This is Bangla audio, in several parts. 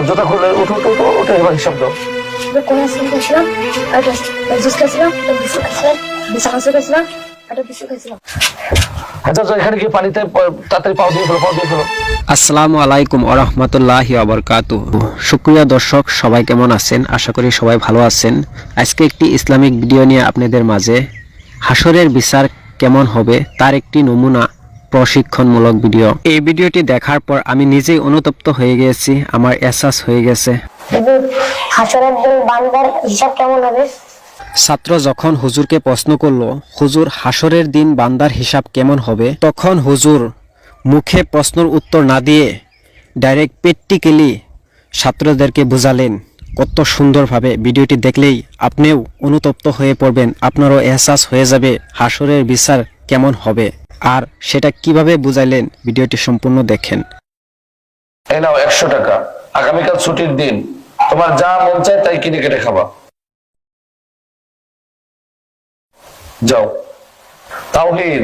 জুতা খুলে উঠো উঠো উঠো উঠে এবার হিসাব দাও। কোন আসলে গেছিলাম আর জুস খাইছিলাম, বিস্কুট খাইছিলাম, বিস্কুট খাইছিলাম আর বিস্কুট খাইছিলাম। আচ্ছা এখানে কি পানিতে তাড়াতাড়ি পাও দিয়ে ফেলো, পাও দিয়ে ফেলো। আসসালামু আলাইকুম ওয়া রাহমাতুল্লাহি ওয়া বারাকাতুহু। সুপ্রিয় দর্শক, সবাই কেমন আছেন? আশা করি সবাই ভালো আছেন। আজকে একটি ইসলামিক ভিডিও নিয়ে আপনাদের মাঝে হাসরের বিচার কেমন হবে তার একটি নমুনা প্রশিক্ষণমূলক ভিডিও। এই ভিডিওটি দেখার পর আমি নিজেই অনুতপ্ত হয়ে গিয়েছি, আমার এহসাস হয়ে গেছে। হাসরের দিন বান্দার হিসাব কেমন হবে? ছাত্র যখন হুজুরকে প্রশ্ন করলো, হুজুর হাসরের দিন বান্দার হিসাব কেমন হবে, তখন হুজুর মুখে প্রশ্নের উত্তর না দিয়ে ডাইরেক্ট প্র্যাকটিক্যালি ছাত্রদেরকে বোঝালেন। কত সুন্দরভাবে ভিডিওটি দেখলেই আপনিও অনুতপ্ত হয়ে পড়বেন, আপনারও এহসাস হয়ে যাবে হাসরের বিচার কেমন হবে। আর সেটা কিভাবে বুঝাইলেন ভিডিওটি সম্পূর্ণ দেখেন। এই নাও 100 টাকা, আগামীকাল ছুটির দিন, তোমার যা মন চায় তাই কিনে কেটে খাবা। যাও। তাওহীদ,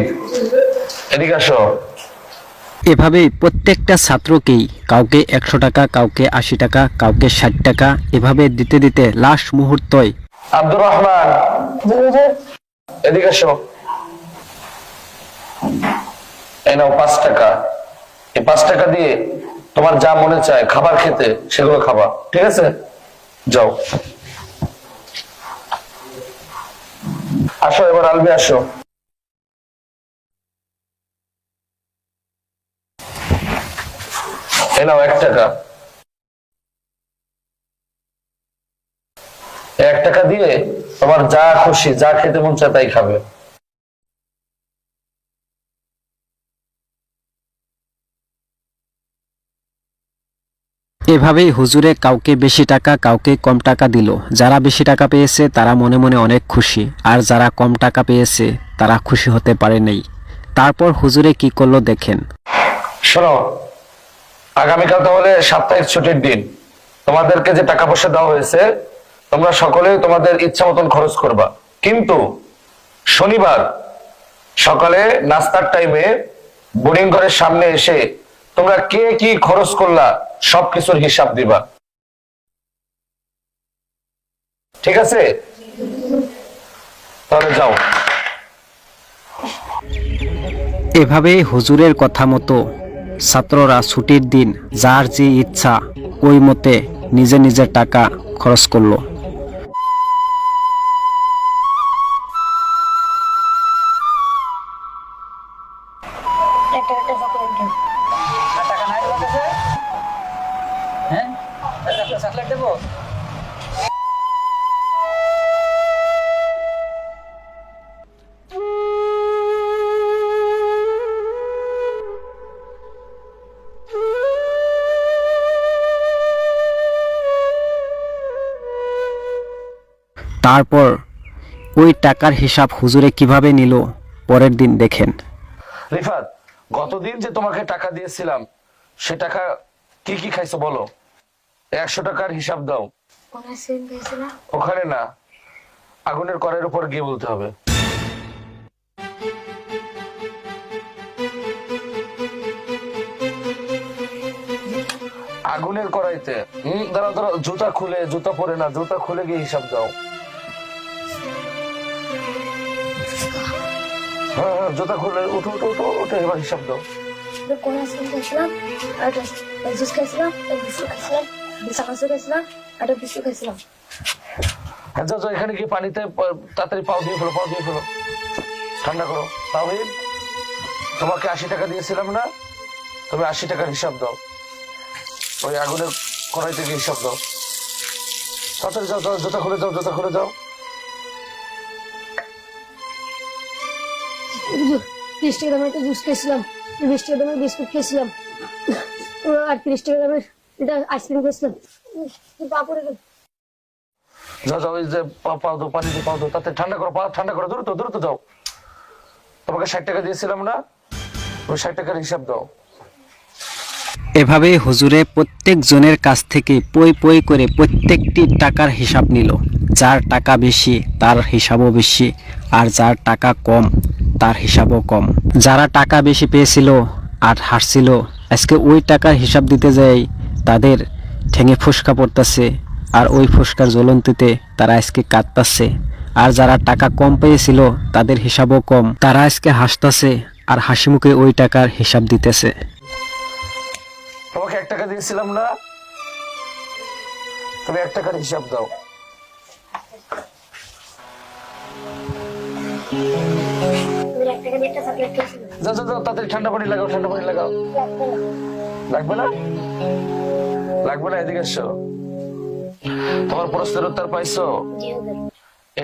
এদিকে আসো। এভাবেই প্রত্যেকটা ছাত্রকেই কাউকে 100 টাকা, কাউকে 80 টাকা, কাউকে 60 টাকা এভাবে দিতে দিতে লাস্ট মুহূর্তই আব্দুর রহমান, এদিকে আসো। এই নাও 5 টাকা। এই 5 টাকা দিয়ে তোমার যা মনে চায় খাবার খেতে সেগুলো খাবা, ঠিক আছে? যাও। আসো এবার আলবি, আসো। এই নাও 1 টাকা। 1 টাকা দিয়ে তোমার যা খুশি, যা খেতে মন চায় তাই খাবে। এভাবেই হুজুরে কাউকে বেশি টাকা, কাউকে কম টাকা দিল। যারা বেশি টাকা পেয়েছে তারা মনে মনে অনেক খুশি, আর যারা কম টাকা পেয়েছে তারা খুশি হতে পারে নাই। তারপর হুজুরে কি করলো দেখেন। শোনো, আগামীকাল তাহলে সাপ্তাহিক ছুটির দিন, তোমাদেরকে যে টাকা পয়সা দেওয়া হয়েছে তোমরা সকলে তোমাদের ইচ্ছা মতন খরচ করবা, কিন্তু শনিবার সকালে নাস্তার টাইমে বোর্ডিং ঘরের সামনে এসে তোমরা কে কি খরচ করলা সবকিছুর হিসাব দিবা, ঠিক আছে? তাহলে যাও। এভাবেই হুজুরের কথা মতো ছাত্ররা ছুটির দিন যার যে ইচ্ছা ওই মতে নিজে নিজের টাকা খরচ করলো। তারপর ওই টাকার হিসাব হুজুরে কিভাবে নিল পরের দিন দেখেন। রিফাত, গতদিন যে তোমাকে টাকা দিয়েছিলাম সে টাকা কি কি খাইছো বলো? 100 টাকার হিসাব দাও। ওখানে না, আগুনের কড়াইয়ের উপর গিয়ে বলতে হবে। আগুনের কড়াইতে। দাঁড়াও দাঁড়াও, জুতা খুলে, জুতা পরে না, জুতা খুলে গিয়ে হিসাব দাও। হ্যাঁ, জুতা খুলে উঠো উঠো উঠো উঠে এবার হিসাব দাও। কোন আসলে গেছিলাম আর জুস খাইছিলাম, বিস্কুট খাইছিলাম, বিস্কুট খাইছিলাম আর বিস্কুট খাইছিলাম। হ্যাঁ, যাও এখানে গিয়ে পানিতে তাড়াতাড়ি পাও দিয়ে ফেলো, পাও দিয়ে ফেলো, ঠান্ডা করো। তাওহীদ, তোমাকে 80 টাকা দিয়েছিলাম না, তুমি 80 টাকার হিসাব দাও। ওই আগুনের কড়াই থেকে হিসাব দাও। তাড়াতাড়ি যাও, যাও, জুতা খুলে যাও, জুতা খুলে যাও। 30 টাকা দামের একটা জুস খাইছিলাম, 20 টাকা দামের বিস্কুট খাইছিলাম আর 30 টাকা দামের এটা আইসক্রিম খাইছিলাম। বাপরে, যাও যাও, এই যে পাও দাও, পানি দিয়ে পাও দাও, তাতে ঠান্ডা করো, পা ঠান্ডা করো, দ্রুত দ্রুত যাও। তোমাকে 60 টাকা দিয়েছিলাম না, ওই 60 টাকার হিসাব দাও। এভাবে হুজুরে প্রত্যেক জনের কাছ থেকে পই পই করে প্রত্যেকটি টাকার হিসাব নিল। যার টাকা বেশি তার হিসাবও বেশি, আর যার টাকা কম তার হিসাবও কম। যারা টাকা বেশি পেয়েছিল আর হারছিল, আজকে ওই টাকার হিসাব দিতে যাই তাদের ঠেঙে ফুসকা পড়তেছে, আর ওই ফুসকার জ্বলন্তিতে তারা আজকে কাঁদতাছে। আর যারা টাকা কম পেয়েছিল তাদের হিসাবও কম, তারা আজকে হাসতাছে আর হাসি মুখে ওই টাকার হিসাব দিতেছে। তোমাকে 1 টাকা দিয়েছিলাম না, তুমি 1 টাকার হিসাব দাও। যাও যাও যাও, তাড়াতাড়ি ঠান্ডা পানি লাগাও, ঠান্ডা পানি লাগাও। লাগবে না? লাগবে না, এদিকে এসো। তোমার প্রশ্নের উত্তর পাইছো?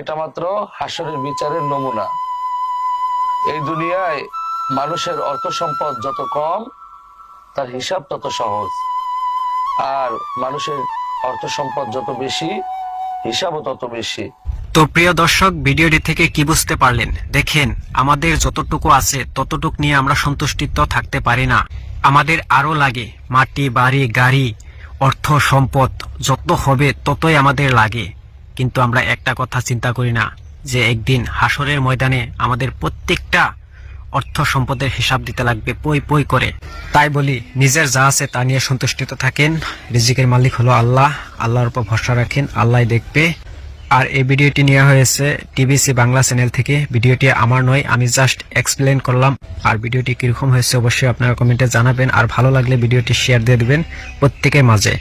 এটা মাত্র হাসরের বিচারের নমুনা। এই দুনিয়ায় মানুষের অর্থ সম্পদ যত কম, তার হিসাব তত সহজ। আর মানুষের অর্থ সম্পদ যত বেশি, হিসাবও তত বেশি। তো প্রিয় দর্শক, ভিডিওটি থেকে কি বুঝতে পারলেন? দেখেন, আমাদের যতটুকু আছে ততটুকু নিয়ে আমরা সন্তুষ্টিত থাকতে পারি না। আমাদের আরো লাগে মাটি, বাড়ি, গাড়ি, অর্থ সম্পদ যত হবে ততই আমাদের লাগে। কিন্তু আমরা একটা কথা চিন্তা করি না যে একদিন হাসরের ময়দানে আমাদের প্রত্যেকটা অর্থ সম্পদের হিসাব দিতে লাগবে পই পই করে। তাই বলি, নিজের যা আছে তা নিয়ে সন্তুষ্টিত থাকেন। রিজিকের মালিক হলো আল্লাহ, আল্লাহর উপর ভরসা রাখেন, আল্লাহ দেখবে। আর এই ভিডিওটি নেওয়া হয়েছে টিবিসি বাংলা চ্যানেল থেকে। ভিডিওটি আমার নয়, আমি জাস্ট এক্সপ্লেন করলাম। আর ভিডিওটি কিরকম হয়েছে অবশ্যই আপনারা কমেন্টে জানাবেন। আর ভালো লাগলে ভিডিওটি শেয়ার দিয়ে দিবেন প্রত্যেকের মাঝে।